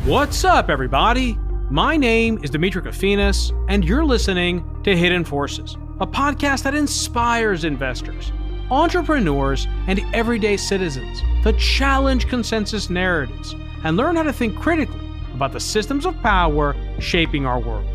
What's up, everybody? My name is Demetri Kofinas, and you're listening to Hidden Forces, a podcast that inspires investors, entrepreneurs, and everyday citizens to challenge consensus narratives and learn how to think critically about the systems of power shaping our world.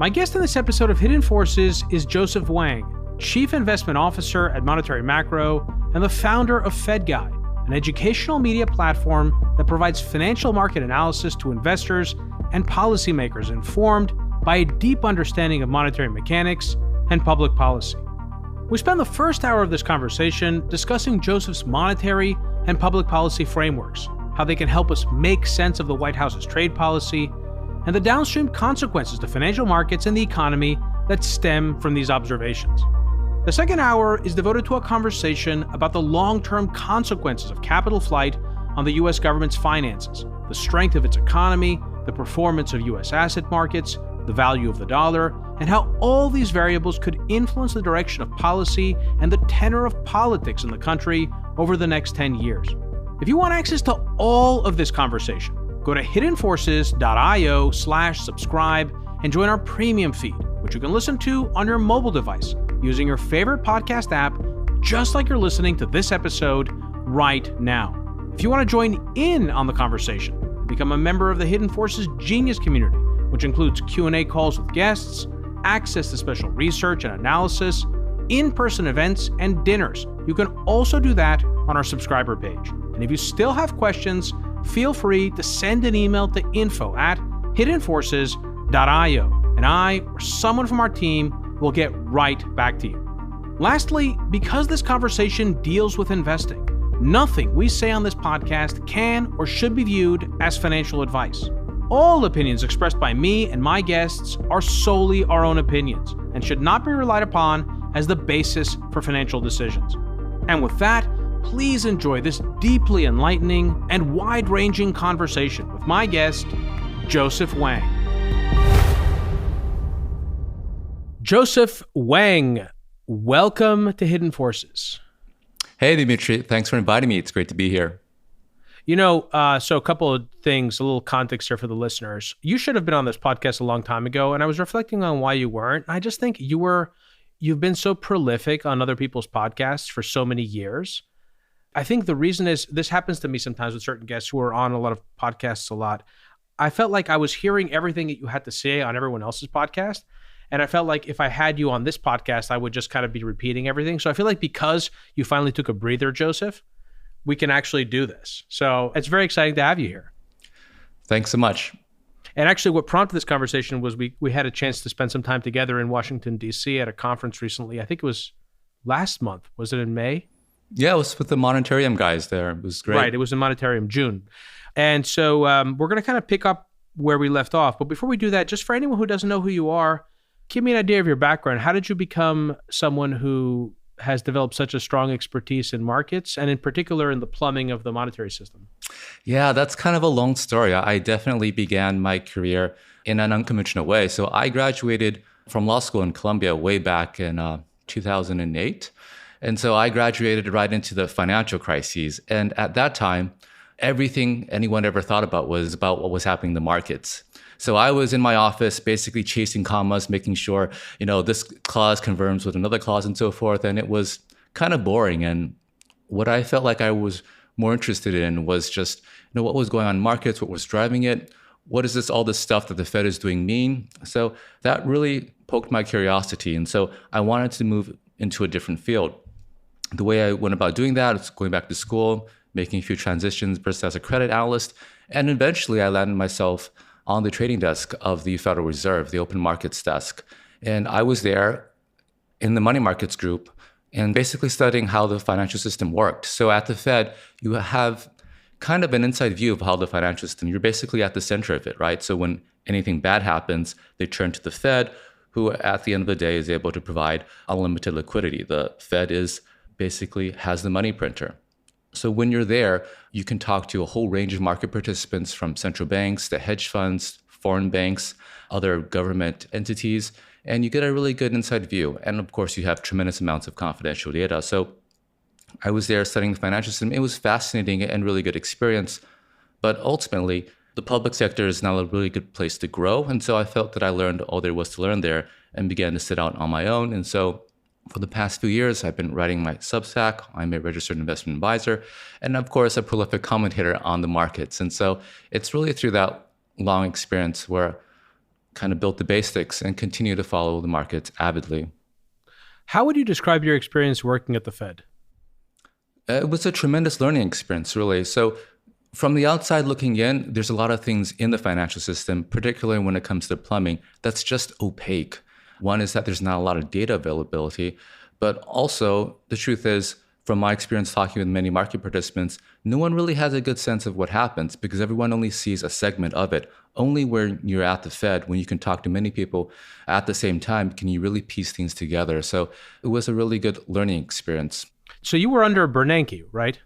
My guest in this episode of Hidden Forces is Joseph Wang, Chief Investment Officer at Monetary Macro and the founder of FedGuide, an educational media platform that provides financial market analysis to investors and policymakers informed by a deep understanding of monetary mechanics and public policy. We spend the first hour of this conversation discussing Joseph's monetary and public policy frameworks, how they can help us make sense of the White House's trade policy, and the downstream consequences to financial markets and the economy that stem from these observations. The second hour is devoted to a conversation about the long-term consequences of capital flight on the U.S. government's finances, the strength of its economy, the performance of U.S. asset markets, the value of the dollar, and how all these variables could influence the direction of policy and the tenor of politics in the country over the next 10 years. If you want access to all of this conversation, go to hiddenforces.io/subscribe and join our premium feed, which you can listen to on your mobile device using your favorite podcast app, just like you're listening to this episode right now. If you want to join in on the conversation, become a member of the Hidden Forces Genius community, which includes Q&A calls with guests, access to special research and analysis, in-person events, and dinners. You can also do that on our subscriber page. And if you still have questions, feel free to send an email to info@hiddenforces.io, and I or someone from our team will get right back to you. Lastly, because this conversation deals with investing, nothing we say on this podcast can or should be viewed as financial advice. All opinions expressed by me and my guests are solely our own opinions and should not be relied upon as the basis for financial decisions. And with that, please enjoy this deeply enlightening and wide-ranging conversation with my guest, Joseph Wang. Joseph Wang, welcome to Hidden Forces. Hey, Demetri. Thanks for inviting me. It's great to be here. So a couple of things, a little context here for the listeners. You should have been on this podcast a long time ago, and I was reflecting on why you weren't. I just think you've been so prolific on other people's podcasts for so many years. I think the reason is, this happens to me sometimes with certain guests who are on a lot of podcasts a lot. I felt like I was hearing everything that you had to say on everyone else's podcast. And I felt like if I had you on this podcast, I would just kind of be repeating everything. So I feel like because you finally took a breather, Joseph, we can actually do this. So it's very exciting to have you here. Thanks so much. And actually what prompted this conversation was we had a chance to spend some time together in Washington, D.C. at a conference recently. I think it was last month. Was it in May? Yeah, it was with the Monetarium guys there. It was great. Right, it was in Monetarium, June. And so we're going to kind of pick up where we left off. But before we do that, just for anyone who doesn't know who you are, give me an idea of your background. How did you become someone who has developed such a strong expertise in markets and in particular in the plumbing of the monetary system? Yeah, that's kind of a long story. I definitely began my career in an unconventional way. So I graduated from law school in Columbia way back in 2008. And so I graduated right into the financial crises. And at that time, everything anyone ever thought about was about what was happening in the markets. So I was in my office basically chasing commas, making sure, this clause confirms with another clause and so forth. And it was kind of boring. And what I felt like I was more interested in was just, what was going on in markets, what was driving it, what does all this stuff that the Fed is doing mean? So that really poked my curiosity. And so I wanted to move into a different field. The way I went about doing that was going back to school, making a few transitions first as a credit analyst. And eventually I landed myself on the trading desk of the Federal Reserve, the open markets desk. And I was there in the money markets group and basically studying how the financial system worked. So at the Fed, you have kind of an inside view of how the financial system, you're basically at the center of it, right? So when anything bad happens, they turn to the Fed, who at the end of the day is able to provide unlimited liquidity. The Fed basically has the money printer. So when you're there, you can talk to a whole range of market participants from central banks to hedge funds, foreign banks, other government entities, and you get a really good inside view. And of course, you have tremendous amounts of confidential data. So I was there studying the financial system. It was fascinating and really good experience. But ultimately, the public sector is now a really good place to grow. And so I felt that I learned all there was to learn there and began to sit out on my own. And so for the past few years, I've been writing my Substack. I'm a registered investment advisor, and of course, a prolific commentator on the markets. And so it's really through that long experience where I kind of built the basics and continue to follow the markets avidly. How would you describe your experience working at the Fed? It was a tremendous learning experience, really. So from the outside looking in, there's a lot of things in the financial system, particularly when it comes to plumbing, that's just opaque. One is that there's not a lot of data availability, but also the truth is, from my experience talking with many market participants, no one really has a good sense of what happens because everyone only sees a segment of it. Only where you're at the Fed, when you can talk to many people at the same time, can you really piece things together. So it was a really good learning experience. So you were under Bernanke, right?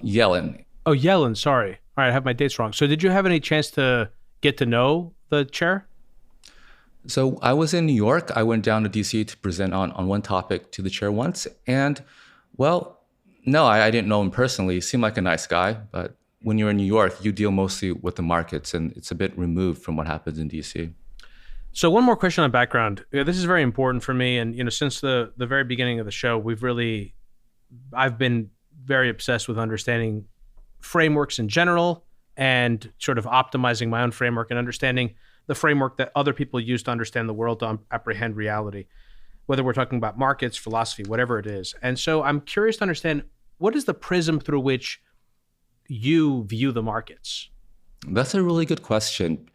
Yellen. Oh, Yellen, sorry. All right, I have my dates wrong. So did you have any chance to get to know the chair? So I was in New York. I went down to DC to present on one topic to the chair once. And well, no, I didn't know him personally. He seemed like a nice guy. But when you're in New York, you deal mostly with the markets and it's a bit removed from what happens in DC. So one more question on background. This is very important for me. And since the very beginning of the show, I've been very obsessed with understanding frameworks in general and sort of optimizing my own framework and understanding the framework that other people use to understand the world, to apprehend reality, whether we're talking about markets, philosophy, whatever it is. And so I'm curious to understand, what is the prism through which you view the markets? That's a really good question,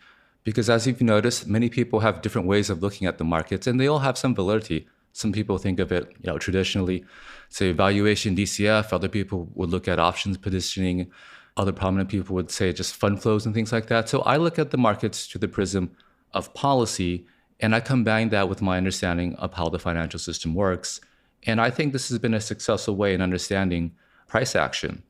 because as you've noticed, many people have different ways of looking at the markets, and they all have some validity. Some people think of it, traditionally, say valuation DCF. Other people would look at options positioning. Other prominent people would say just fund flows and things like that. So I look at the markets through the prism of policy, and I combine that with my understanding of how the financial system works. And I think this has been a successful way in understanding price action.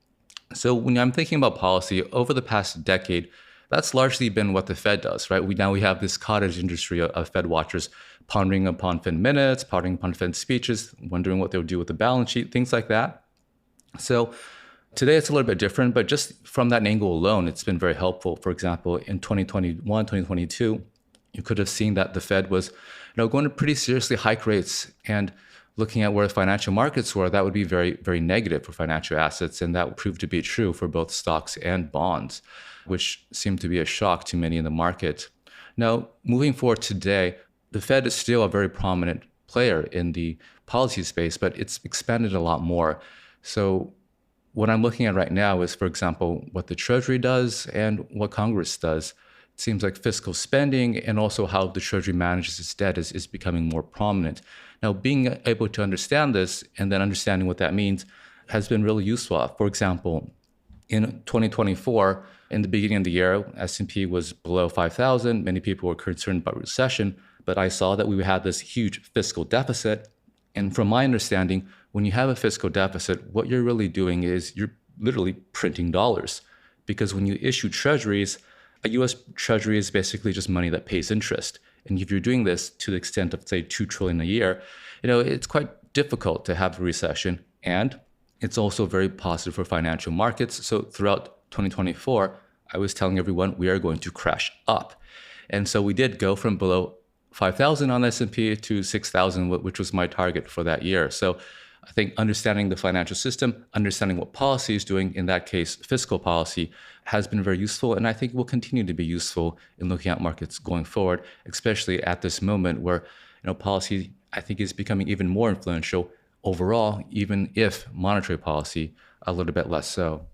So when I'm thinking about policy over the past decade, that's largely been what the Fed does, right? We have this cottage industry of Fed watchers pondering upon Fed minutes, pondering upon Fed speeches, wondering what they would do with the balance sheet, things like that. So today it's a little bit different, but just from that angle alone, it's been very helpful. For example, in 2021, 2022, you could have seen that the Fed was going to pretty seriously hike rates, and looking at where the financial markets were, that would be very, very negative for financial assets. And that proved to be true for both stocks and bonds, which seemed to be a shock to many in the market. Now, moving forward today, the Fed is still a very prominent player in the policy space, but it's expanded a lot more. So what I'm looking at right now is, for example, what the Treasury does and what Congress does. It seems like fiscal spending and also how the Treasury manages its debt is becoming more prominent. Now, being able to understand this and then understanding what that means has been really useful. For example, in 2024, in the beginning of the year, S&P was below 5,000. Many people were concerned about recession, but I saw that we had this huge fiscal deficit. And from my understanding, when you have a fiscal deficit, what you're really doing is you're literally printing dollars. Because when you issue treasuries, a US treasury is basically just money that pays interest. And if you're doing this to the extent of, say, $2 trillion a year, it's quite difficult to have a recession. And it's also very positive for financial markets. So throughout 2024, I was telling everyone we are going to crash up. And so we did go from below 5,000 on S&P to 6,000, which was my target for that year. So I think understanding the financial system, understanding what policy is doing, in that case, fiscal policy, has been very useful. And I think will continue to be useful in looking at markets going forward, especially at this moment where policy, I think, is becoming even more influential overall, even if monetary policy a little bit less so.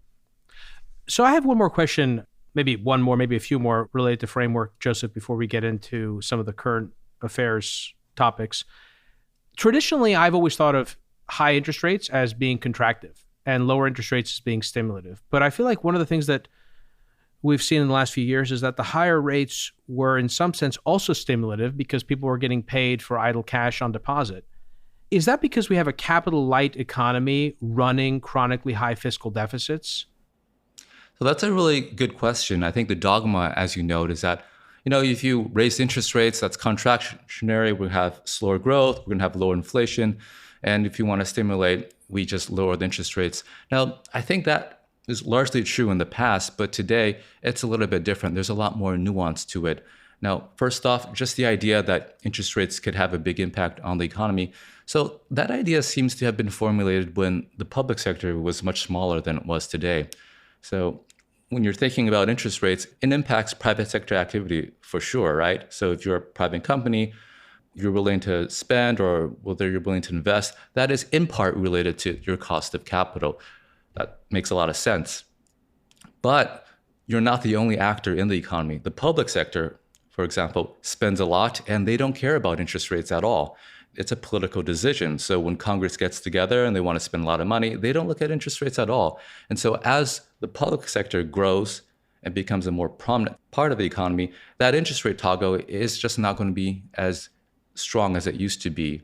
So I have one more question, maybe one more, maybe a few more related to framework, Joseph, before we get into some of the current affairs topics. Traditionally, I've always thought of high interest rates as being contractive and lower interest rates as being stimulative. But I feel like one of the things that we've seen in the last few years is that the higher rates were in some sense also stimulative because people were getting paid for idle cash on deposit. Is that because we have a capital light economy running chronically high fiscal deficits? So that's a really good question. I think the dogma, as you note, is that, if you raise interest rates, that's contractionary. We have slower growth. We're going to have lower inflation. And if you want to stimulate, we just lower the interest rates. Now, I think that is largely true in the past, but today it's a little bit different. There's a lot more nuance to it. Now, first off, just the idea that interest rates could have a big impact on the economy. So that idea seems to have been formulated when the public sector was much smaller than it was today. So when you're thinking about interest rates, it impacts private sector activity for sure, right? So if you're a private company, you're willing to spend or whether you're willing to invest, that is in part related to your cost of capital. That makes a lot of sense. But you're not the only actor in the economy. The public sector, for example, spends a lot and they don't care about interest rates at all. It's a political decision. So when Congress gets together and they want to spend a lot of money, they don't look at interest rates at all. And so as the public sector grows and becomes a more prominent part of the economy, that interest rate toggle is just not going to be as strong as it used to be.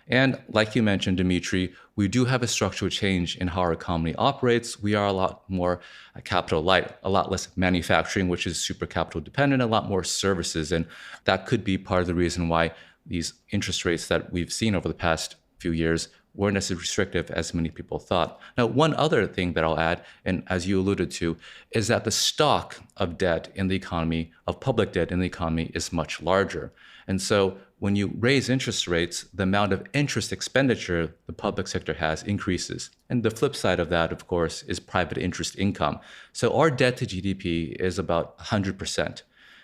And like you mentioned, Demetri, we do have a structural change in how our economy operates. We are a lot more capital light, a lot less manufacturing, which is super capital dependent, a lot more services. And that could be part of the reason why these interest rates that we've seen over the past few years weren't as restrictive as many people thought. Now, one other thing that I'll add, and as you alluded to, is that the stock of debt in the economy, of public debt in the economy, is much larger. And so when you raise interest rates, the amount of interest expenditure the public sector has increases. And the flip side of that, of course, is private interest income. So our debt to GDP is about 100%.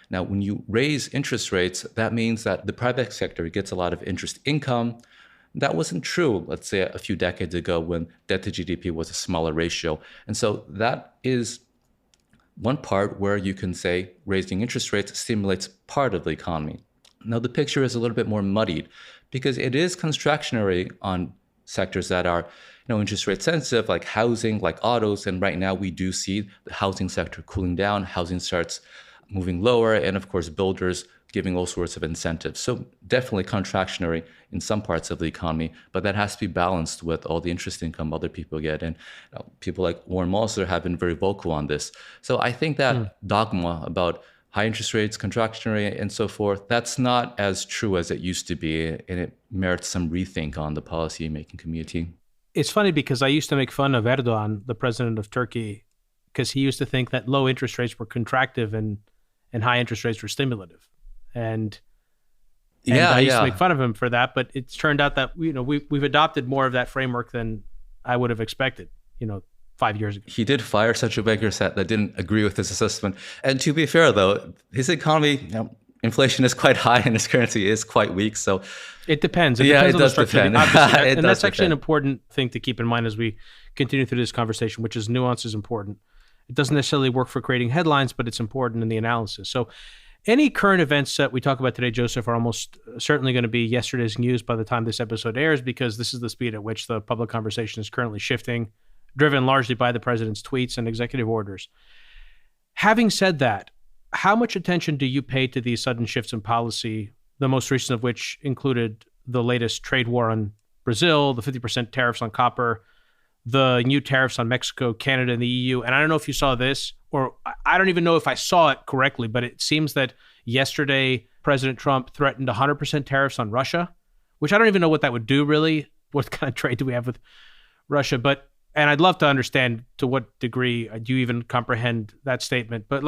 Now, when you raise interest rates, that means that the private sector gets a lot of interest income. That wasn't true, let's say, a few decades ago when debt to GDP was a smaller ratio. And so that is one part where you can say raising interest rates stimulates part of the economy. Now, the picture is a little bit more muddied because it is contractionary on sectors that are interest rate sensitive, like housing, like autos. And right now we do see the housing sector cooling down. Housing starts moving lower. And of course, builders giving all sorts of incentives. So definitely contractionary in some parts of the economy, but that has to be balanced with all the interest income other people get. And people like Warren Mosler have been very vocal on this. So I think that dogma about high interest rates, contractionary, and so forth, that's not as true as it used to be, and it merits some rethink on the policy-making community. It's funny because I used to make fun of Erdogan, the president of Turkey, because he used to think that low interest rates were contractive and high interest rates were stimulative. And I used to make fun of him for that, but it's turned out that we've adopted more of that framework than I would have expected, 5 years ago. He did fire such a banker set that didn't agree with his assessment. And to be fair, though, his economy, inflation is quite high and his currency is quite weak. So it depends. It depends on the structure. Depend. And that's actually an important thing to keep in mind as we continue through this conversation, which is nuance is important. It doesn't necessarily work for creating headlines, but it's important in the analysis. So any current events that we talk about today, Joseph, are almost certainly going to be yesterday's news by the time this episode airs, because this is the speed at which the public conversation is currently shifting, driven largely by the president's tweets and executive orders. Having said that, how much attention do you pay to these sudden shifts in policy, the most recent of which included the latest trade war on Brazil, the 50% tariffs on copper, the new tariffs on Mexico, Canada, and the EU? And I don't know if you saw this, or I don't even know if I saw it correctly, but it seems that yesterday President Trump threatened 100% tariffs on Russia, which I don't even know what that would do, really. What kind of trade do we have with Russia? And I'd love to understand to what degree do you even comprehend that statement. But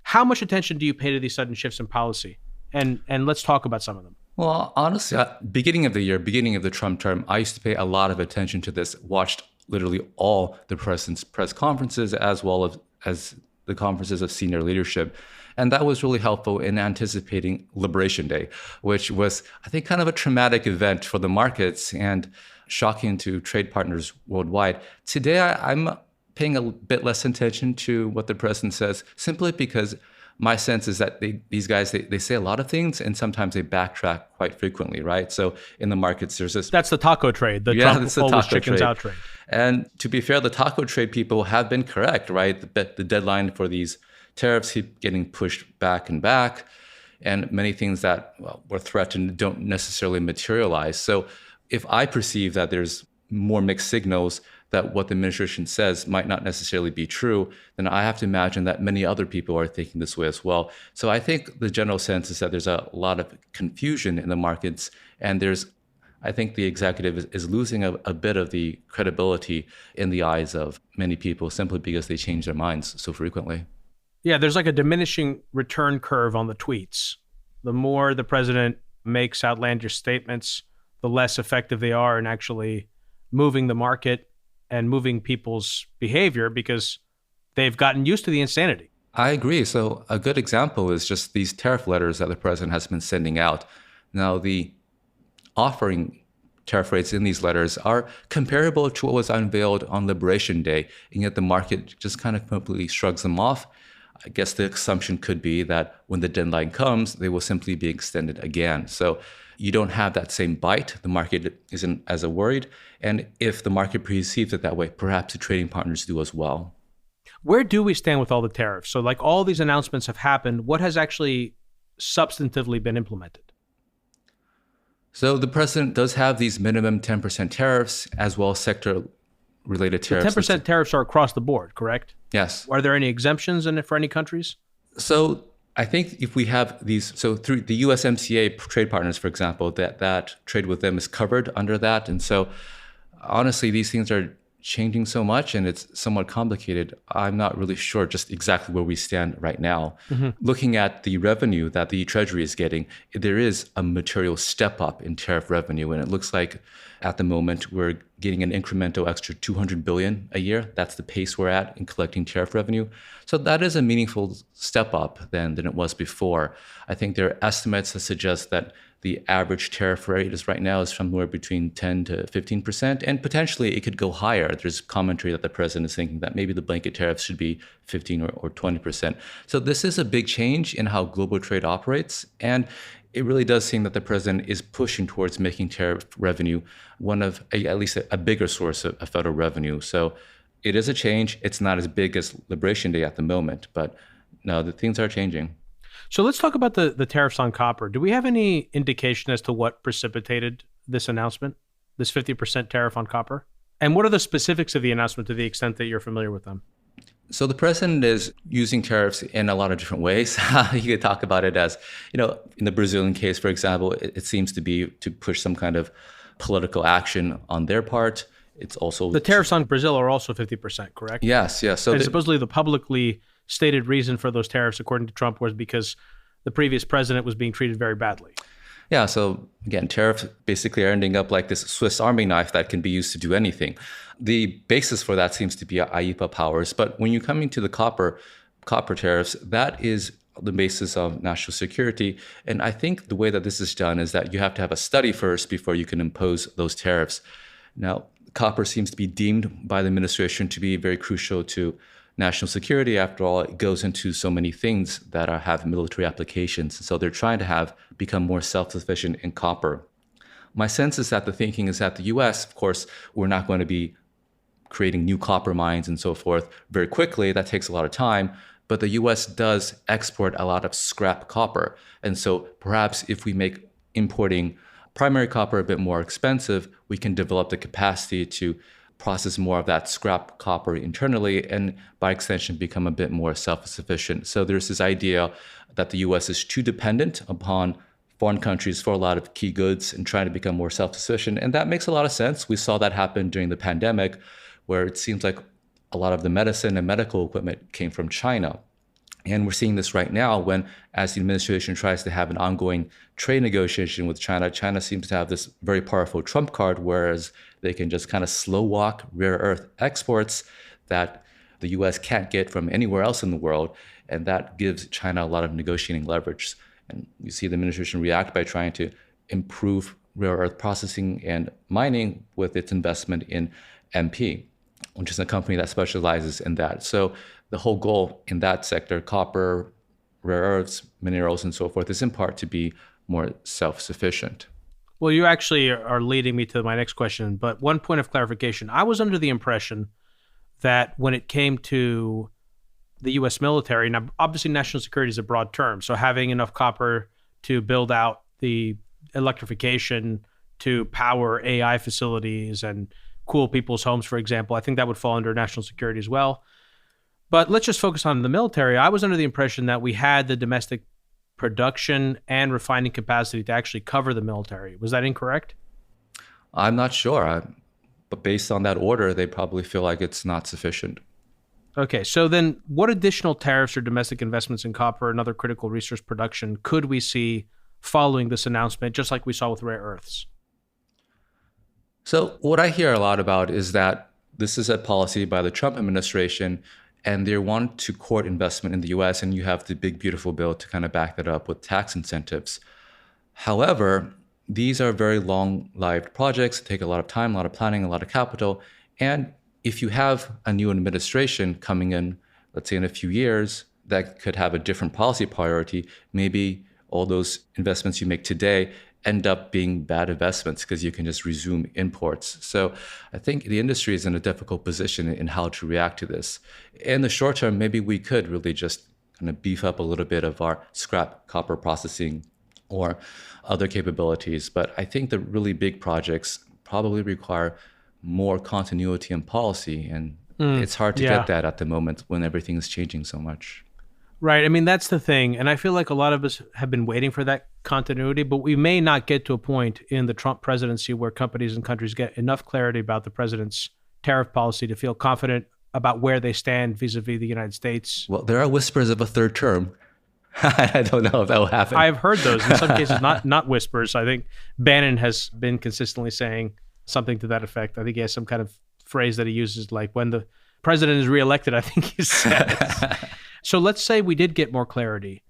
how much attention do you pay to these sudden shifts in policy? And let's talk about some of them. Well, honestly, beginning of the year, beginning of the Trump term, I used to pay a lot of attention to this, watched literally all the president's press conferences as well as the conferences of senior leadership. And that was really helpful in anticipating Liberation Day, which was, I think, kind of a traumatic event for the markets and shocking to trade partners worldwide. Today, I'm paying a bit less attention to what the president says, simply because my sense is that these guys say a lot of things and sometimes they backtrack quite frequently, right? So in the markets, there's this... That's the taco trade, the Trump always chickens out trade. And to be fair, the taco trade people have been correct, right? The deadline for these tariffs keep getting pushed back and back, and many things that were threatened don't necessarily materialize. So if I perceive that there's more mixed signals, that what the administration says might not necessarily be true, then I have to imagine that many other people are thinking this way as well. So I think the general sense is that there's a lot of confusion in the markets, and there's I think the executive is losing a bit of the credibility in the eyes of many people simply because they change their minds so frequently. Yeah, there's like a diminishing return curve on the tweets. The more the president makes outlandish statements, the less effective they are in actually moving the market and moving people's behavior because they've gotten used to the insanity. I agree. So a good example is just these tariff letters that the president has been sending out. Now, the offering tariff rates in these letters are comparable to what was unveiled on Liberation Day, and yet the market just kind of completely shrugs them off. I guess the assumption could be that when the deadline comes, they will simply be extended again. So you don't have that same bite. The market isn't as worried. And if the market perceives it that way, perhaps the trading partners do as well. Where do we stand with all the tariffs? So like all these announcements have happened. What has actually substantively been implemented? So the president does have these minimum 10% tariffs as well as sector-related tariffs. The 10% tariffs are across the board, correct? Yes. Are there any exemptions in it for any countries? So I think if we have these, so through the USMCA trade partners, for example, that trade with them is covered under that. And so honestly, these things are changing so much and it's somewhat complicated. I'm not really sure just exactly where we stand right now. Looking at the revenue that the Treasury is getting, there is a material step up in tariff revenue. And it looks like at the moment we're getting an incremental extra 200 billion a year. That's the pace we're at in collecting tariff revenue. So that is a meaningful step up than it was before. I think there are estimates that suggest that the average tariff rate is right now is somewhere between 10 to 15%, and potentially it could go higher. There's commentary that the president is thinking that maybe the blanket tariffs should be 15 or 20%. So this is a big change in how global trade operates, and it really does seem that the president is pushing towards making tariff revenue one of at least a bigger source of federal revenue. So it is a change. It's not as big as Liberation Day at the moment, but no, the things are changing. So let's talk about the tariffs on copper. Do we have any indication as to what precipitated this announcement, this 50% tariff on copper? And what are the specifics of the announcement to the extent that you're familiar with them? So the president is using tariffs in a lot of different ways. You could talk about it as, in the Brazilian case, for example, it seems to be to push some kind of political action on their part. It's also... The tariffs on Brazil are also 50%, correct? Yes. So supposedly the publicly stated reason for those tariffs, according to Trump, was because the previous president was being treated very badly. Yeah, so again, tariffs basically are ending up like this Swiss Army knife that can be used to do anything. The basis for that seems to be IEEPA powers, but when you're coming to the copper tariffs, that is the basis of national security. And I think the way that this is done is that you have to have a study first before you can impose those tariffs. Now, copper seems to be deemed by the administration to be very crucial to national security. After all, it goes into so many things that have military applications. So they're trying to become more self-sufficient in copper. My sense is that the thinking is that the US, of course, we're not going to be creating new copper mines and so forth very quickly. That takes a lot of time. But the US does export a lot of scrap copper. And so perhaps if we make importing primary copper a bit more expensive, we can develop the capacity to process more of that scrap copper internally and by extension become a bit more self-sufficient. So there's this idea that the US is too dependent upon foreign countries for a lot of key goods and trying to become more self-sufficient. And that makes a lot of sense. We saw that happen during the pandemic, where it seems like a lot of the medicine and medical equipment came from China. And we're seeing this right now when, as the administration tries to have an ongoing trade negotiation with China, China seems to have this very powerful trump card, whereas they can just kind of slow walk rare earth exports that the US can't get from anywhere else in the world. And that gives China a lot of negotiating leverage. And you see the administration react by trying to improve rare earth processing and mining with its investment in MP, which is a company that specializes in that. So the whole goal in that sector, copper, rare earths, minerals, and so forth, is in part to be more self-sufficient. Well, you actually are leading me to my next question, but one point of clarification. I was under the impression that when it came to the U.S. military, now obviously national security is a broad term, so having enough copper to build out the electrification to power AI facilities and cool people's homes, for example, I think that would fall under national security as well. But let's just focus on the military. I was under the impression that we had the domestic production and refining capacity to actually cover the military. Was that incorrect? I'm not sure, but based on that order, they probably feel like it's not sufficient. Okay, so then what additional tariffs or domestic investments in copper and other critical resource production could we see following this announcement, just like we saw with rare earths? So what I hear a lot about is that this is a policy by the Trump administration, and they want to court investment in the US, and you have the big, beautiful bill to kind of back that up with tax incentives. However, these are very long-lived projects, take a lot of time, a lot of planning, a lot of capital. And if you have a new administration coming in, let's say in a few years, that could have a different policy priority, maybe all those investments you make today end up being bad investments because you can just resume imports. So I think the industry is in a difficult position in how to react to this. In the short term, maybe we could really just kind of beef up a little bit of our scrap copper processing or other capabilities. But I think the really big projects probably require more continuity in policy. And it's hard to get that at the moment when everything is changing so much. Right. I mean, that's the thing. And I feel like a lot of us have been waiting for that continuity, but we may not get to a point in the Trump presidency where companies and countries get enough clarity about the president's tariff policy to feel confident about where they stand vis-a-vis the United States. Well, there are whispers of a third term. I don't know if that will happen. I've heard those. In some cases, not whispers. I think Bannon has been consistently saying something to that effect. I think he has some kind of phrase that he uses, like when the president is reelected, I think he says. So let's say we did get more clarity.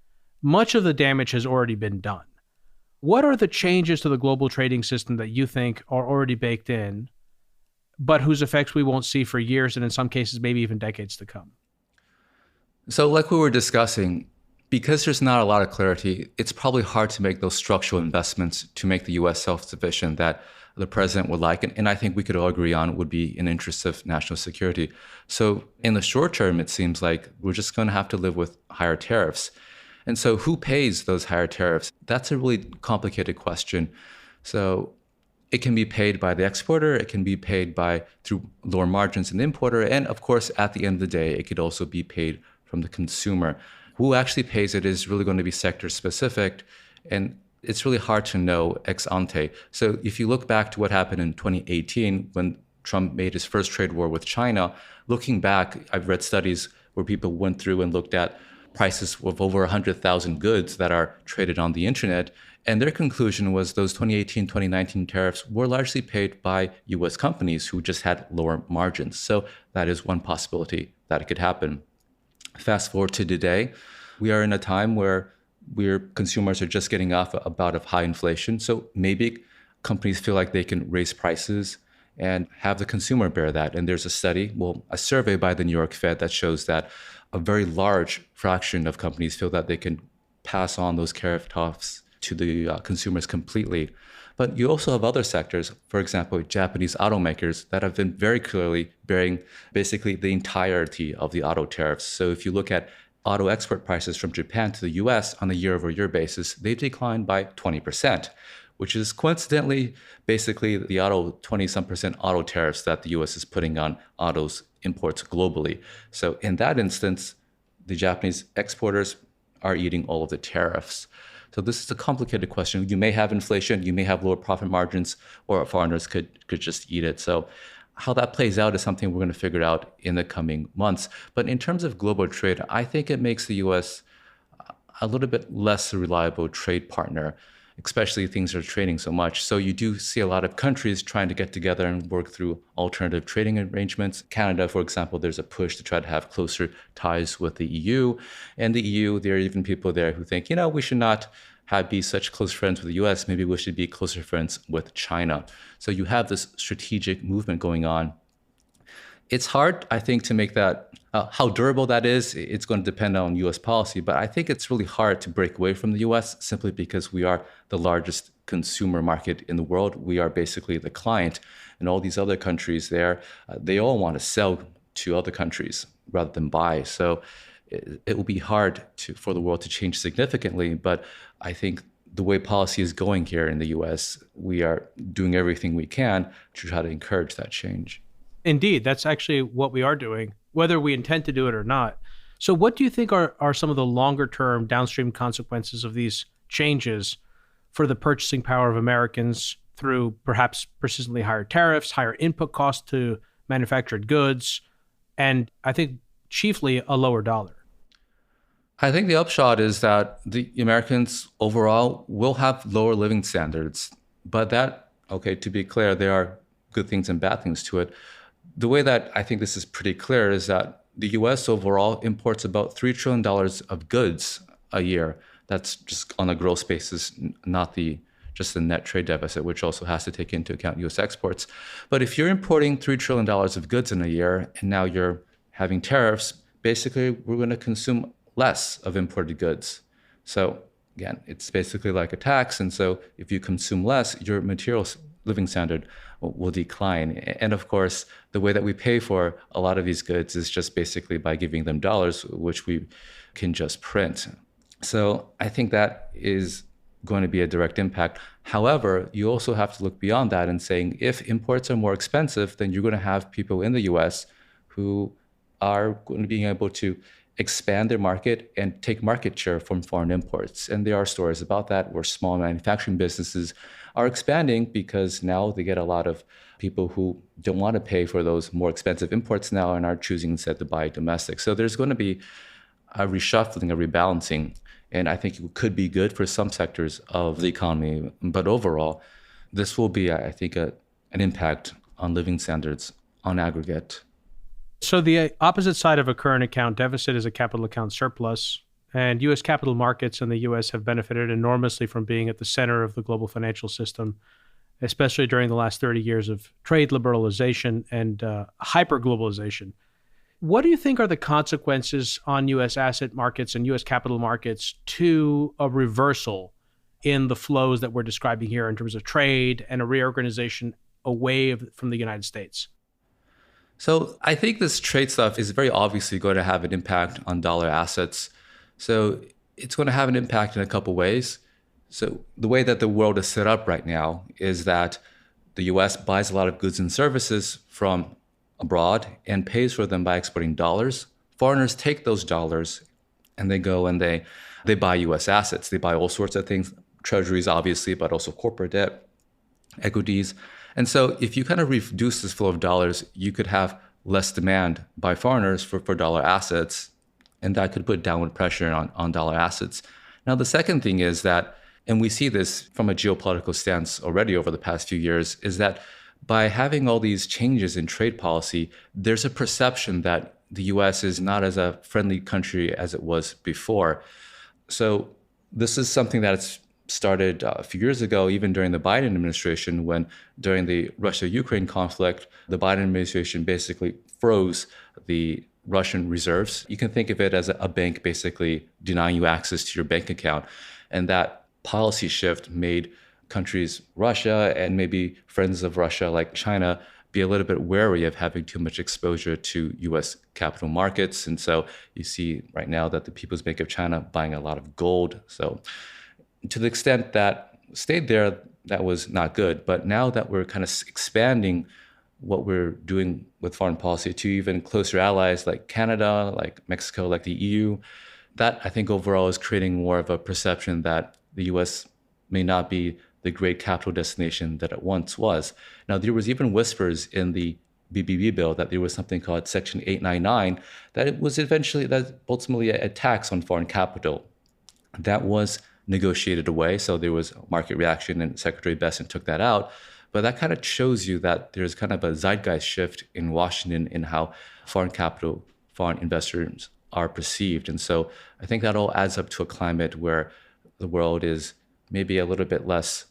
Much of the damage has already been done. What are the changes to the global trading system that you think are already baked in, but whose effects we won't see for years and in some cases, maybe even decades to come? So like we were discussing, because there's not a lot of clarity, it's probably hard to make those structural investments to make the U.S. self-sufficient that the president would like, and I think we could all agree on would be in interest of national security. So in the short term, it seems like we're just going to have to live with higher tariffs. And so who pays those higher tariffs? That's a really complicated question. So it can be paid by the exporter, it can be paid through lower margins in the importer, and of course, at the end of the day, it could also be paid from the consumer. Who actually pays it is really going to be sector specific, and it's really hard to know ex ante. So if you look back to what happened in 2018 when Trump made his first trade war with China, looking back, I've read studies where people went through and looked at prices of over 100,000 goods that are traded on the internet. And their conclusion was those 2018, 2019 tariffs were largely paid by US companies who just had lower margins. So that is one possibility that it could happen. Fast forward to today, we are in a time where consumers are just getting off a bout of high inflation. So maybe companies feel like they can raise prices and have the consumer bear that. And there's a survey by the New York Fed that shows that a very large fraction of companies feel that they can pass on those tariff costs to the consumers completely. But you also have other sectors, for example, Japanese automakers that have been very clearly bearing basically the entirety of the auto tariffs. So if you look at auto export prices from Japan to the US on a year-over-year basis, they've declined by 20%, which is coincidentally basically the 20-some% auto tariffs that the US is putting on autos imports globally. So in that instance, the Japanese exporters are eating all of the tariffs. So this is a complicated question. You may have inflation, you may have lower profit margins, or foreigners could just eat it. So how that plays out is something we're going to figure out in the coming months. But in terms of global trade, I think it makes the US a little bit less reliable trade partner, especially things are trading so much. So you do see a lot of countries trying to get together and work through alternative trading arrangements. Canada, for example, there's a push to try to have closer ties with the EU. And the EU, there are even people there who think, we should not be such close friends with the US, maybe we should be closer friends with China. So you have this strategic movement going on. It's hard, I think, to make that, how durable that is, it's going to depend on US policy, but I think it's really hard to break away from the US simply because we are the largest consumer market in the world. We are basically the client, and all these other countries there, they all want to sell to other countries rather than buy. So it will be hard for the world to change significantly, but I think the way policy is going here in the US, we are doing everything we can to try to encourage that change. Indeed, that's actually what we are doing, whether we intend to do it or not. So what do you think are some of the longer term downstream consequences of these changes for the purchasing power of Americans through perhaps persistently higher tariffs, higher input costs to manufactured goods, and I think chiefly a lower dollar. I think the upshot is that the Americans overall will have lower living standards. But that, okay, to be clear, there are good things and bad things to it. The way that I think this is pretty clear is that the US overall imports about $3 trillion of goods a year. That's just on a gross basis, not just the net trade deficit, which also has to take into account US exports. But if you're importing $3 trillion of goods in a year, and now you're having tariffs, basically we're going to consume less of imported goods. So again, it's basically like a tax. And so if you consume less, your material living standard will decline. And of course, the way that we pay for a lot of these goods is just basically by giving them dollars, which we can just print. So I think that is going to be a direct impact. However, you also have to look beyond that and saying if imports are more expensive, then you're going to have people in the US who are going to be able to expand their market and take market share from foreign imports. And there are stories about that where small manufacturing businesses are expanding because now they get a lot of people who don't want to pay for those more expensive imports now and are choosing instead to buy domestic. So there's going to be a reshuffling, a rebalancing. And I think it could be good for some sectors of the economy. But overall, this will be, I think, an impact on living standards on aggregate. So the opposite side of a current account deficit is a capital account surplus. And U.S. capital markets in the U.S. have benefited enormously from being at the center of the global financial system, especially during the last 30 years of trade liberalization and hyper-globalization. What do you think are the consequences on U.S. asset markets and U.S. capital markets to a reversal in the flows that we're describing here in terms of trade and a reorganization away from the United States? So I think this trade stuff is very obviously going to have an impact on dollar assets. So it's going to have an impact in a couple ways. So the way that the world is set up right now is that the US buys a lot of goods and services from abroad and pays for them by exporting dollars. Foreigners take those dollars and they go and they buy US assets. They buy all sorts of things, treasuries obviously, but also corporate debt, equities. And so if you kind of reduce this flow of dollars, you could have less demand by foreigners for dollar assets, and that could put downward pressure on dollar assets. Now, the second thing is that, and we see this from a geopolitical stance already over the past few years, is that by having all these changes in trade policy, there's a perception that the US is not as a friendly country as it was before. So this is something that's started a few years ago, even during the Biden administration, when during the Russia-Ukraine conflict, the Biden administration basically froze the Russian reserves. You can think of it as a bank basically denying you access to your bank account. And that policy shift made countries, Russia and maybe friends of Russia like China, be a little bit wary of having too much exposure to US capital markets. And so you see right now that the People's Bank of China buying a lot of gold. So to the extent that stayed there, that was not good. But now that we're kind of expanding what we're doing with foreign policy to even closer allies like Canada, like Mexico, like the EU, that I think overall is creating more of a perception that the US may not be the great capital destination that it once was. Now, there was even whispers in the BBB bill that there was something called Section 899, that it was ultimately a tax on foreign capital. That was negotiated away. So there was market reaction and Secretary Bessent took that out. But that kind of shows you that there's kind of a zeitgeist shift in Washington in how foreign capital, foreign investors are perceived. And so I think that all adds up to a climate where the world is maybe a little bit less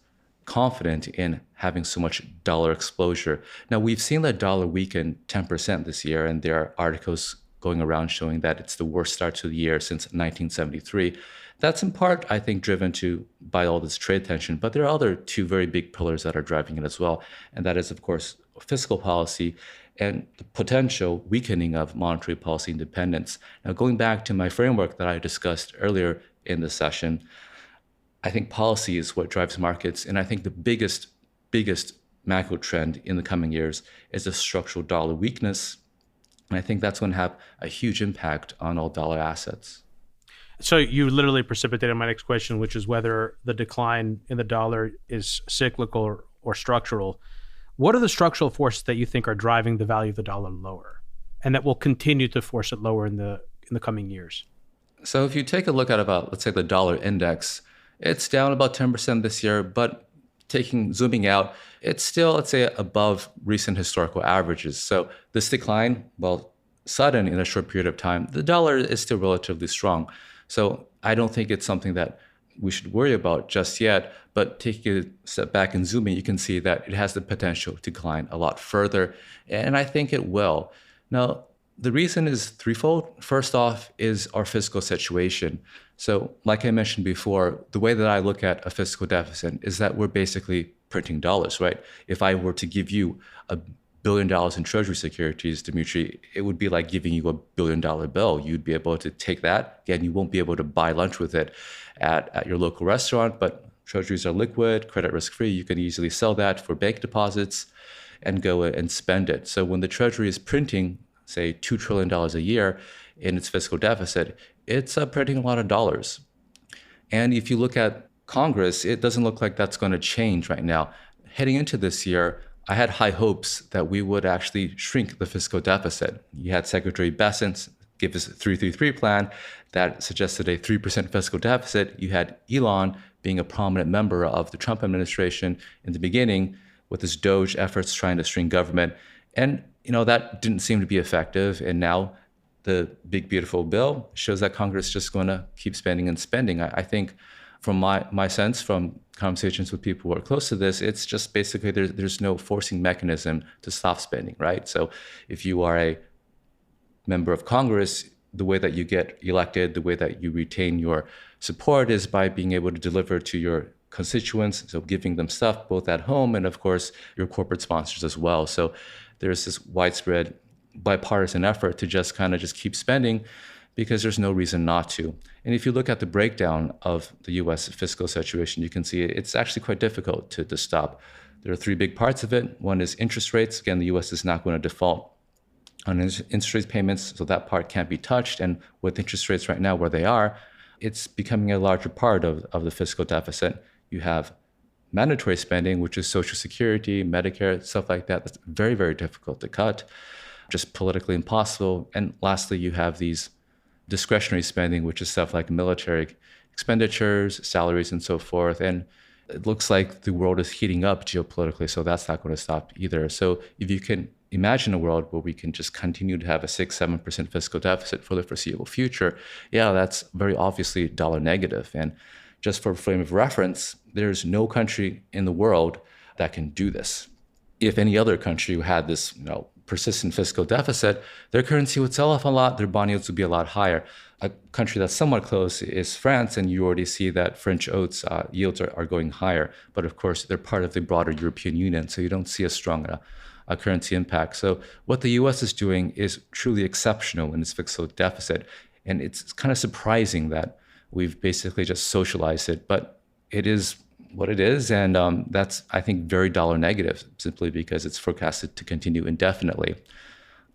confident in having so much dollar exposure. Now, we've seen the dollar weaken 10% this year, and there are articles going around showing that it's the worst start to the year since 1973. That's in part, I think, driven by all this trade tension, but there are other two very big pillars that are driving it as well. And that is, of course, fiscal policy and the potential weakening of monetary policy independence. Now, going back to my framework that I discussed earlier in the session, I think policy is what drives markets. And I think the biggest macro trend in the coming years is the structural dollar weakness. And I think that's going to have a huge impact on all dollar assets. So you literally precipitated my next question, which is whether the decline in the dollar is cyclical or structural. What are the structural forces that you think are driving the value of the dollar lower and that will continue to force it lower in the coming years? So if you take a look at about, let's say, the dollar index, it's down about 10% this year, but zooming out, it's still, let's say, above recent historical averages. So this decline, well, sudden in a short period of time, the dollar is still relatively strong. So I don't think it's something that we should worry about just yet, but taking a step back and zooming, you can see that it has the potential to decline a lot further, and I think it will. Now, the reason is threefold. First off is our fiscal situation. So like I mentioned before, the way that I look at a fiscal deficit is that we're basically printing dollars, right? If I were to give you $1 billion in treasury securities, Demetri, it would be like giving you $1 billion bill. You'd be able to take that. Again, you won't be able to buy lunch with it at your local restaurant, but treasuries are liquid, credit risk-free. You can easily sell that for bank deposits and go and spend it. So when the treasury is printing, say, $2 trillion a year in its fiscal deficit, it's printing a lot of dollars. And if you look at Congress, it doesn't look like that's going to change right now. Heading into this year, I had high hopes that we would actually shrink the fiscal deficit. You had Secretary Bessent give us a 3-3-3 plan that suggested a 3% fiscal deficit. You had Elon being a prominent member of the Trump administration in the beginning with his Doge efforts trying to shrink government. And that didn't seem to be effective. And now the big, beautiful bill shows that Congress is just going to keep spending and spending. I think from my sense, from conversations with people who are close to this, it's just basically there's no forcing mechanism to stop spending, right? So if you are a member of Congress, the way that you get elected, the way that you retain your support is by being able to deliver to your constituents, so giving them stuff both at home and, of course, your corporate sponsors as well. So there's this widespread bipartisan effort to just keep spending because there's no reason not to. And if you look at the breakdown of the U.S. fiscal situation, you can see it's actually quite difficult to stop. There are three big parts of it. One is interest rates. Again, the U.S. is not going to default on interest rate payments, so that part can't be touched. And with interest rates right now where they are, it's becoming a larger part of the fiscal deficit. You have mandatory spending, which is Social Security, Medicare, stuff like that. That's very, very difficult to cut, just politically impossible. And lastly, you have these discretionary spending, which is stuff like military expenditures, salaries, and so forth. And it looks like the world is heating up geopolitically, so that's not going to stop either. So if you can imagine a world where we can just continue to have a 6-7% fiscal deficit for the foreseeable future, yeah, that's very obviously dollar negative. And just for a frame of reference, there's no country in the world that can do this. If any other country had this, persistent fiscal deficit, their currency would sell off a lot, their bond yields would be a lot higher. A country that's somewhat close is France, and you already see that French oats yields are going higher. But of course, they're part of the broader European Union, so you don't see as strong a currency impact. So what the US is doing is truly exceptional in its fiscal deficit. And it's kind of surprising that we've basically just socialized it, but it is what it is. And that's, I think, very dollar negative, simply because it's forecasted to continue indefinitely.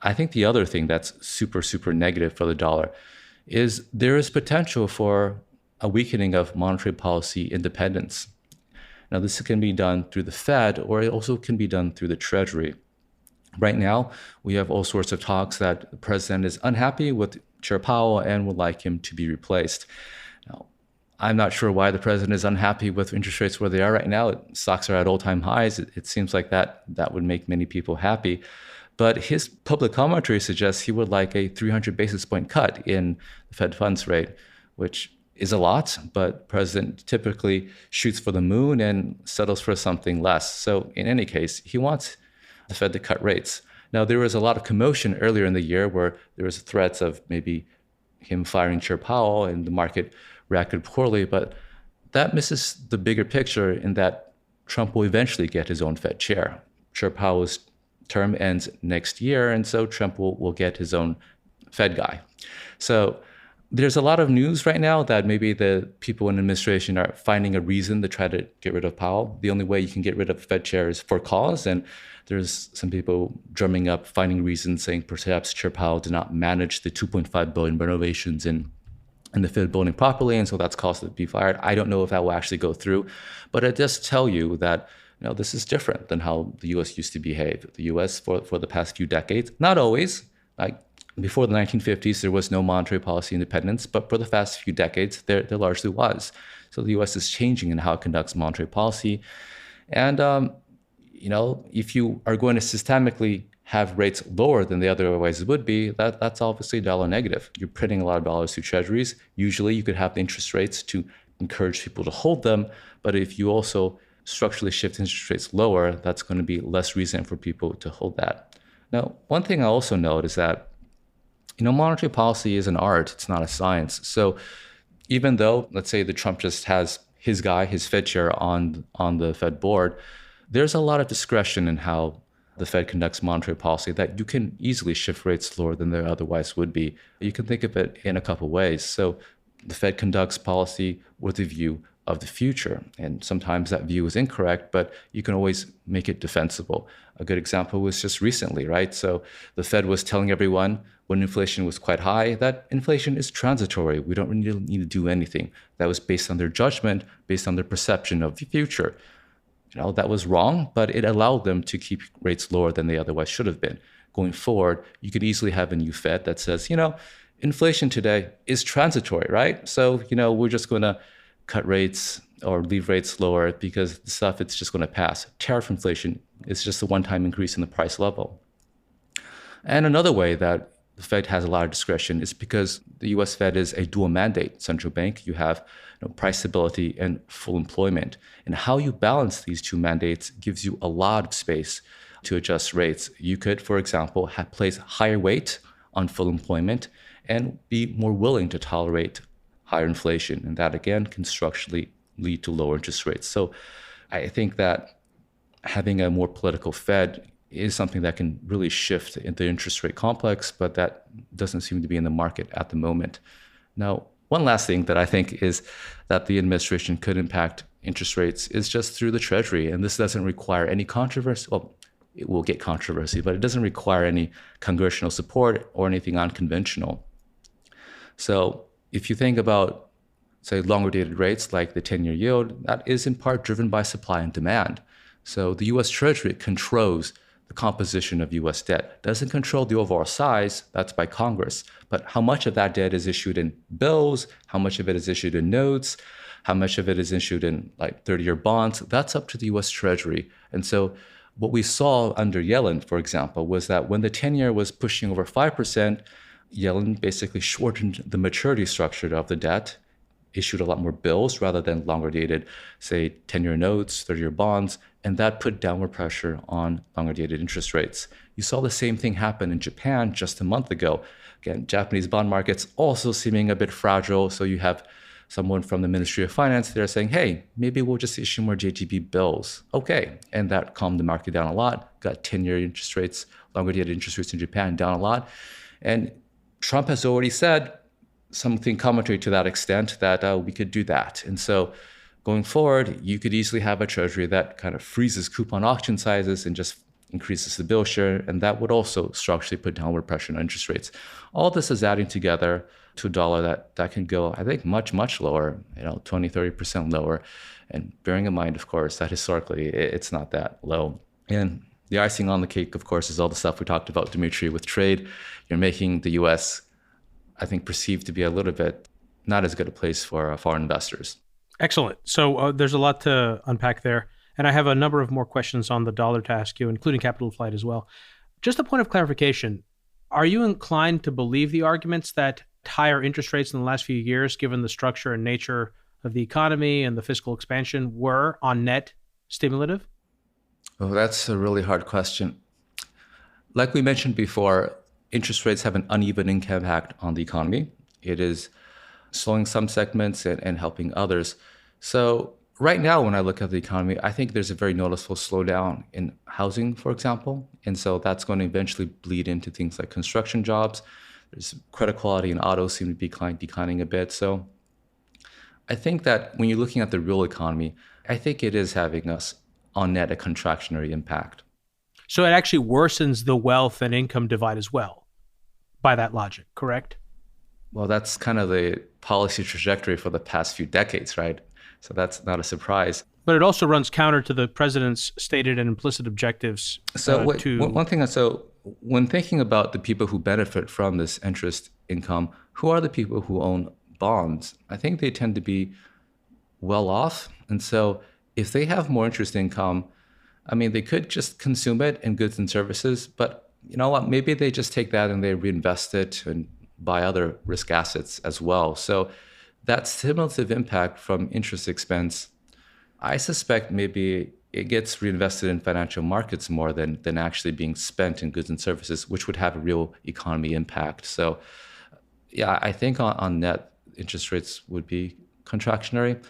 I think the other thing that's super, super negative for the dollar is there is potential for a weakening of monetary policy independence. Now, this can be done through the Fed, or it also can be done through the Treasury. Right now, we have all sorts of talks that the president is unhappy with Chair Powell and would like him to be replaced. Now, I'm not sure why the president is unhappy with interest rates where they are right now. Stocks are at all-time highs. It seems like that would make many people happy. But his public commentary suggests he would like a 300 basis point cut in the Fed funds rate, which is a lot, but the president typically shoots for the moon and settles for something less. So in any case, he wants the Fed to cut rates. Now, there was a lot of commotion earlier in the year where there was threats of maybe him firing Chair Powell, and the market reacted poorly, but that misses the bigger picture in that Trump will eventually get his own Fed chair. Chair Powell's term ends next year, and so Trump will get his own Fed guy. So there's a lot of news right now that maybe the people in the administration are finding a reason to try to get rid of Powell. The only way you can get rid of Fed chair is for cause, and there's some people drumming up, finding reasons, saying perhaps Chair Powell did not manage the $2.5 billion renovations in the Fed building properly, and so that's caused it to be fired. I don't know if that will actually go through, but it does tell you that This is different than how the US used to behave. The US for the past few decades, not always, like before the 1950s, there was no monetary policy independence, but for the past few decades, there largely was. So the US is changing in how it conducts monetary policy. And, if you are going to systemically have rates lower than they otherwise would be, that's obviously dollar negative. You're printing a lot of dollars through treasuries. Usually you could have the interest rates to encourage people to hold them. But if you also structurally shift interest rates lower, that's going to be less reason for people to hold that. Now, one thing I also note is that, monetary policy is an art, it's not a science. So even though, let's say, the Trump just has his guy, his Fed chair on the Fed board, there's a lot of discretion in how the Fed conducts monetary policy that you can easily shift rates lower than they otherwise would be. You can think of it in a couple ways. So the Fed conducts policy with a view of the future. And sometimes that view is incorrect, but you can always make it defensible. A good example was just recently, right? So the Fed was telling everyone when inflation was quite high that inflation is transitory. We don't really need to do anything. That was based on their judgment, based on their perception of the future. That was wrong, but it allowed them to keep rates lower than they otherwise should have been. Going forward, you could easily have a new Fed that says, inflation today is transitory, right? So, we're just going to cut rates or leave rates lower because the stuff, it's just going to pass. Tariff inflation is just a one-time increase in the price level. And another way that the Fed has a lot of discretion is because the US Fed is a dual mandate central bank. You have price stability and full employment. And how you balance these two mandates gives you a lot of space to adjust rates. You could, for example, place higher weight on full employment and be more willing to tolerate higher inflation. And that, again, can structurally lead to lower interest rates. So I think that having a more political Fed is something that can really shift the interest rate complex, but that doesn't seem to be in the market at the moment. Now, one last thing that I think is that the administration could impact interest rates is just through the Treasury. And this doesn't require any controversy. Well, it will get controversy, but it doesn't require any congressional support or anything unconventional. So if you think about, say, longer dated rates like the 10-year yield, that is in part driven by supply and demand. So the US Treasury controls the composition of US debt. Doesn't control the overall size, that's by Congress. But how much of that debt is issued in bills, how much of it is issued in notes, how much of it is issued in 30-year bonds, that's up to the US Treasury. And so what we saw under Yellen, for example, was that when the 10-year was pushing over 5%, Yellen basically shortened the maturity structure of the debt, issued a lot more bills rather than longer dated, say, 10-year notes, 30-year bonds, and that put downward pressure on longer dated interest rates. You saw the same thing happen in Japan just a month ago. Again, Japanese bond markets also seeming a bit fragile, so you have someone from the Ministry of Finance there saying, hey, maybe we'll just issue more JGB bills. Okay, and that calmed the market down a lot, got 10-year interest rates, longer dated interest rates in Japan down a lot. And Trump has already said something commentary to that extent that we could do that. And so going forward, you could easily have a Treasury that kind of freezes coupon auction sizes and just increases the bill share, and that would also structurally put downward pressure on interest rates. All this is adding together to a dollar that can go, I think, much, much lower, 20, 30% lower. And bearing in mind, of course, that historically it's not that low. And the icing on the cake, of course, is all the stuff we talked about, Demetri, with trade. You're making the US, I think, perceived to be a little bit not as good a place for foreign investors. Excellent. So there's a lot to unpack there. And I have a number of more questions on the dollar to ask you, including capital flight as well. Just a point of clarification. Are you inclined to believe the arguments that higher interest rates in the last few years, given the structure and nature of the economy and the fiscal expansion, were on net stimulative? Oh, that's a really hard question. Like we mentioned before, interest rates have an uneven impact on the economy. It is slowing some segments and helping others. So right now, when I look at the economy, I think there's a very noticeable slowdown in housing, for example. And so that's going to eventually bleed into things like construction jobs. There's credit quality in autos seem to be declining a bit. So I think that when you're looking at the real economy, I think it is having us on net a contractionary impact. So it actually worsens the wealth and income divide as well, by that logic, correct? Well, that's kind of the policy trajectory for the past few decades, right? So that's not a surprise. But it also runs counter to the president's stated and implicit objectives. One thing, when thinking about the people who benefit from this interest income, who are the people who own bonds? I think they tend to be well off. And so if they have more interest income, I mean, they could just consume it in goods and services, but you know what? Maybe they just take that and they reinvest it and buy other risk assets as well. So that stimulative impact from interest expense, I suspect maybe it gets reinvested in financial markets more than actually being spent in goods and services, which would have a real economy impact. So yeah, I think on net, interest rates would be contractionary.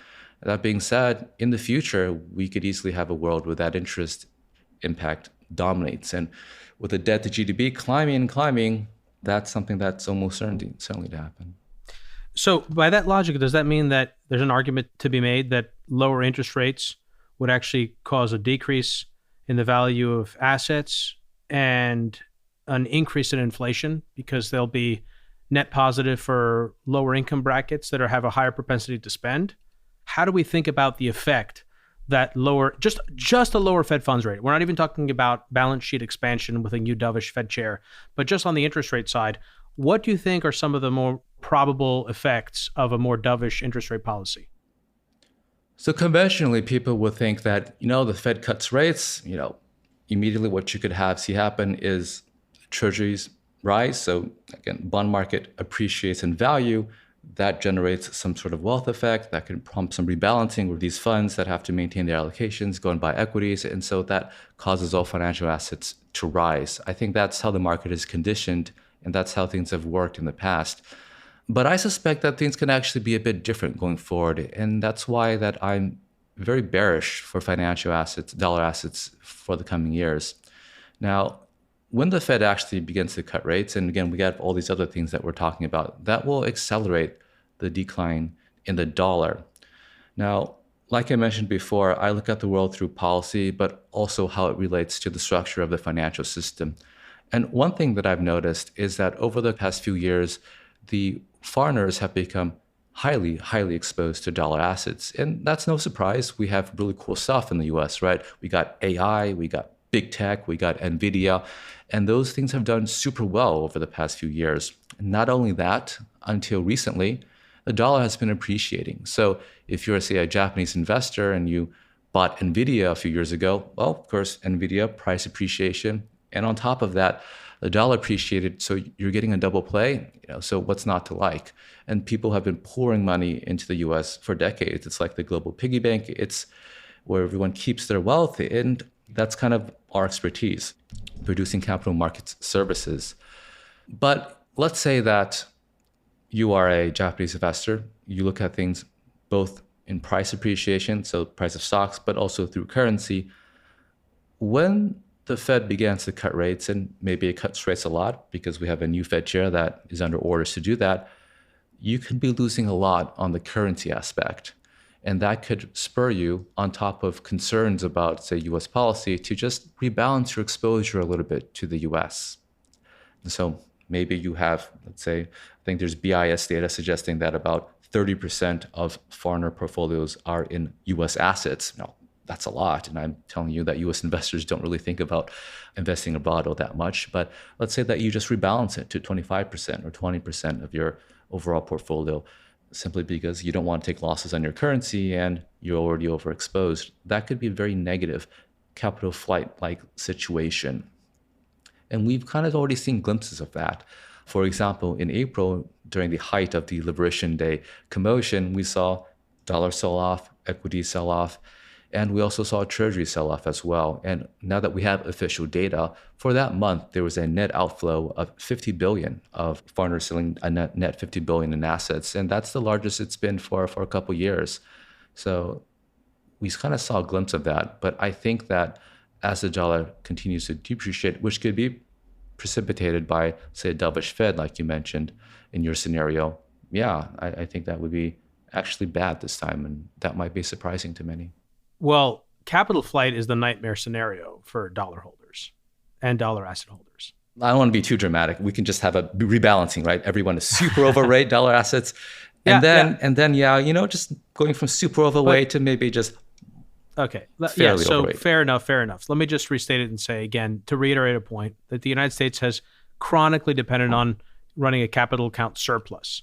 That being said, in the future, we could easily have a world where that interest impact dominates. And with the debt to GDP climbing, that's something that's almost certainly to happen. So by that logic, does that mean that there's an argument to be made that lower interest rates would actually cause a decrease in the value of assets and an increase in inflation because they'll be net positive for lower income brackets that have a higher propensity to spend? How do we think about the effect that just a lower Fed funds rate? We're not even talking about balance sheet expansion with a new dovish Fed chair, but just on the interest rate side, what do you think are some of the more probable effects of a more dovish interest rate policy? So conventionally, people would think that, the Fed cuts rates, immediately what you could see happen is treasuries rise. So again, bond market appreciates in value. That generates some sort of wealth effect that can prompt some rebalancing where these funds that have to maintain their allocations go and buy equities. And so that causes all financial assets to rise. I think that's how the market is conditioned, and that's how things have worked in the past. But I suspect that things can actually be a bit different going forward. And that's why that I'm very bearish for financial assets, dollar assets for the coming years. Now, when the Fed actually begins to cut rates, and again, we got all these other things that we're talking about, that will accelerate the decline in the dollar. Now, like I mentioned before, I look at the world through policy, but also how it relates to the structure of the financial system. And one thing that I've noticed is that over the past few years, the foreigners have become highly, highly exposed to dollar assets. And that's no surprise. We have really cool stuff in the US, right? We got AI, we got big tech, we got NVIDIA, and those things have done super well over the past few years. Not only that, until recently, the dollar has been appreciating. So if you're, say, a Japanese investor and you bought NVIDIA a few years ago, well, of course, NVIDIA, price appreciation. And on top of that, the dollar appreciated, so you're getting a double play. So what's not to like? And people have been pouring money into the US for decades. It's like the global piggy bank. It's where everyone keeps their wealth. And that's kind of our expertise, producing capital markets services. But let's say that you are a Japanese investor. You look at things both in price appreciation, so price of stocks, but also through currency. When the Fed begins to cut rates, and maybe it cuts rates a lot because we have a new Fed chair that is under orders to do that, you could be losing a lot on the currency aspect. And that could spur you, on top of concerns about, say, US policy, to just rebalance your exposure a little bit to the US. And so maybe you have, let's say, I think there's BIS data suggesting that about 30% of foreigner portfolios are in US assets. Now, that's a lot. And I'm telling you that US investors don't really think about investing abroad all that much. But let's say that you just rebalance it to 25% or 20% of your overall portfolio, simply because you don't want to take losses on your currency and you're already overexposed. That could be a very negative capital flight-like situation. And we've kind of already seen glimpses of that. For example, in April, during the height of the Liberation Day commotion, we saw dollar sell off, equity sell off, and we also saw treasury sell off as well. And now that we have official data, for that month, there was a net outflow of 50 billion of foreigners selling a net 50 billion in assets. And that's the largest it's been for a couple of years. So we kind of saw a glimpse of that. But I think that as the dollar continues to depreciate, which could be precipitated by, say, a dovish Fed, like you mentioned in your scenario, yeah, I think that would be actually bad this time. And that might be surprising to many. Well, capital flight is the nightmare scenario for dollar holders and dollar asset holders. I don't want to be too dramatic. We can just have a rebalancing, right? Everyone is super overweight dollar assets. And then, just going from super overweight to maybe just Okay. Fairly So overweight. fair enough. Let me just restate it and say again, to reiterate a point, that the United States has chronically depended on running a capital account surplus.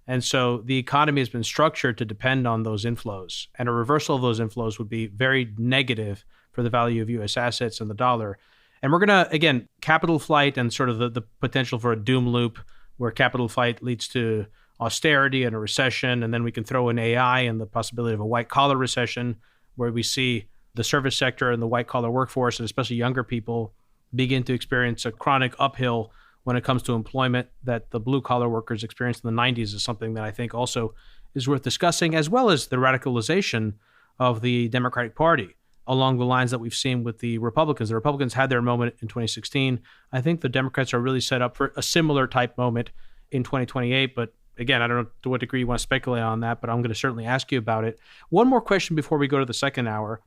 And so the economy has been structured to depend on those inflows. And a reversal of those inflows would be very negative for the value of U.S. assets and the dollar. And we're going to, again, capital flight and sort of the potential for a doom loop where capital flight leads to austerity and a recession. And then we can throw in AI and the possibility of a white collar recession where we see the service sector and the white collar workforce, and especially younger people, begin to experience a chronic uphill when it comes to employment that the blue collar workers experienced in the 90s is something that I think also is worth discussing, as well as the radicalization of the Democratic Party along the lines that we've seen with the Republicans. The Republicans had their moment in 2016. I think the Democrats are really set up for a similar type moment in 2028, but again, I don't know to what degree you want to speculate on that, but I'm going to certainly ask you about it. One more question before we go to the second hour,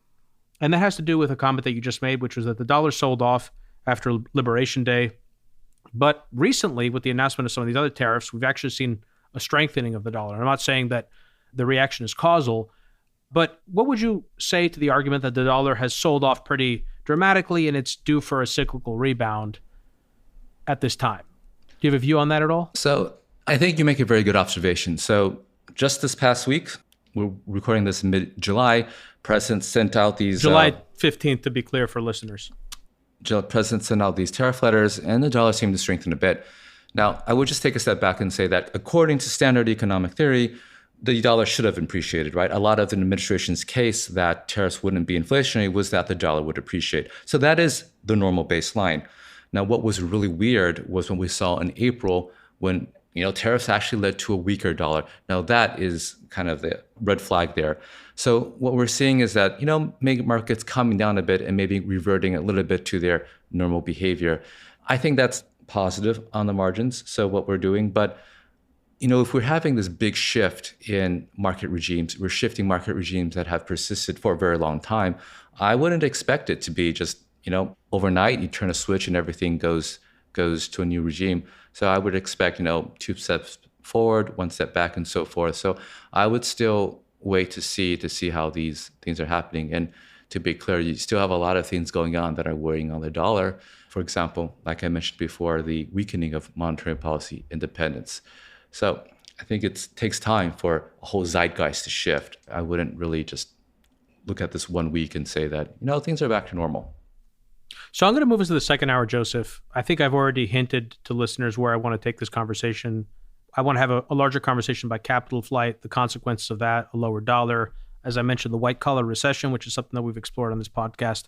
and that has to do with a comment that you just made, which was that the dollar sold off after Liberation Day. But recently, with the announcement of some of these other tariffs, we've actually seen a strengthening of the dollar. I'm not saying that the reaction is causal, but what would you say to the argument that the dollar has sold off pretty dramatically and it's due for a cyclical rebound at this time? Do you have a view on that at all? So I think you make a very good observation. So just this past week, we're recording this in mid-July, President sent out these... July 15th, to be clear for listeners. President sent out these tariff letters, and the dollar seemed to strengthen a bit. Now, I would just take a step back and say that according to standard economic theory, the dollar should have appreciated, right? A lot of the administration's case that tariffs wouldn't be inflationary was that the dollar would appreciate. So that is the normal baseline. Now, what was really weird was when we saw in April when tariffs actually led to a weaker dollar. Now, that is kind of the red flag there. So what we're seeing is that, maybe markets coming down a bit and maybe reverting a little bit to their normal behavior. I think that's positive on the margins. So what we're doing, but if we're having this big shift in market regimes, we're shifting market regimes that have persisted for a very long time. I wouldn't expect it to be just, overnight, you turn a switch and everything goes to a new regime. So I would expect, 2 steps forward, 1 step back, and so forth. So I would still wait to see how these things are happening. And to be clear, you still have a lot of things going on that are weighing on the dollar. For example, like I mentioned before, the weakening of monetary policy independence. So I think it takes time for a whole zeitgeist to shift. I wouldn't really just look at this 1 week and say that, things are back to normal. So I'm going to move us to the second hour, Joseph. I think I've already hinted to listeners where I want to take this conversation. I want to have a larger conversation about capital flight, the consequences of that, a lower dollar. As I mentioned, the white collar recession, which is something that we've explored on this podcast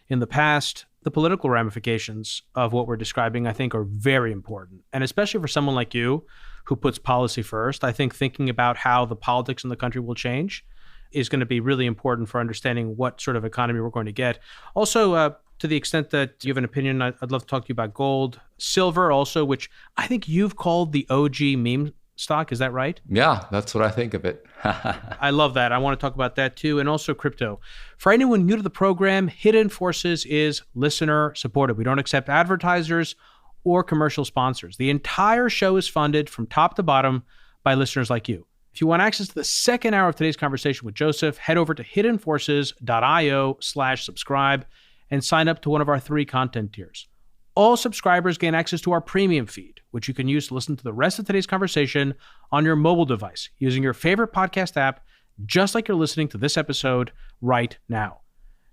in the past. The political ramifications of what we're describing, I think, are very important. And especially for someone like you who puts policy first, I think thinking about how the politics in the country will change is going to be really important for understanding what sort of economy we're going to get. Also, to the extent that you have an opinion, I'd love to talk to you about gold, silver also, which I think you've called the OG meme stock. Is that right? Yeah, that's what I think of it. I love that. I want to talk about that too. And also crypto. For anyone new to the program, Hidden Forces is listener supported. We don't accept advertisers or commercial sponsors. The entire show is funded from top to bottom by listeners like you. If you want access to the second hour of today's conversation with Joseph, head over to hiddenforces.io/subscribe and sign up to one of our 3 content tiers. All subscribers gain access to our premium feed, which you can use to listen to the rest of today's conversation on your mobile device using your favorite podcast app, just like you're listening to this episode right now.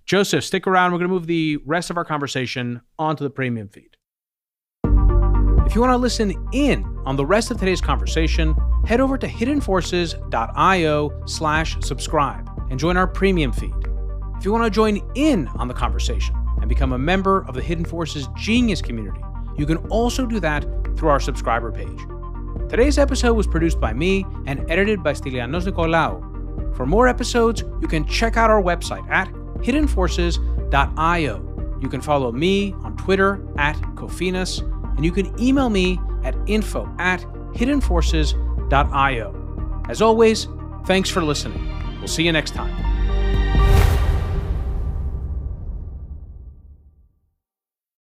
Joseph, stick around. We're going to move the rest of our conversation onto the premium feed. If you want to listen in on the rest of today's conversation, head over to hiddenforces.io/subscribe and join our premium feed. If you want to join in on the conversation and become a member of the Hidden Forces Genius community, you can also do that through our subscriber page. Today's episode was produced by me and edited by Stylianos Nicolaou. For more episodes, you can check out our website at hiddenforces.io. You can follow me on Twitter at Kofinas, and you can email me at info@hiddenforces.io. As always, thanks for listening. We'll see you next time.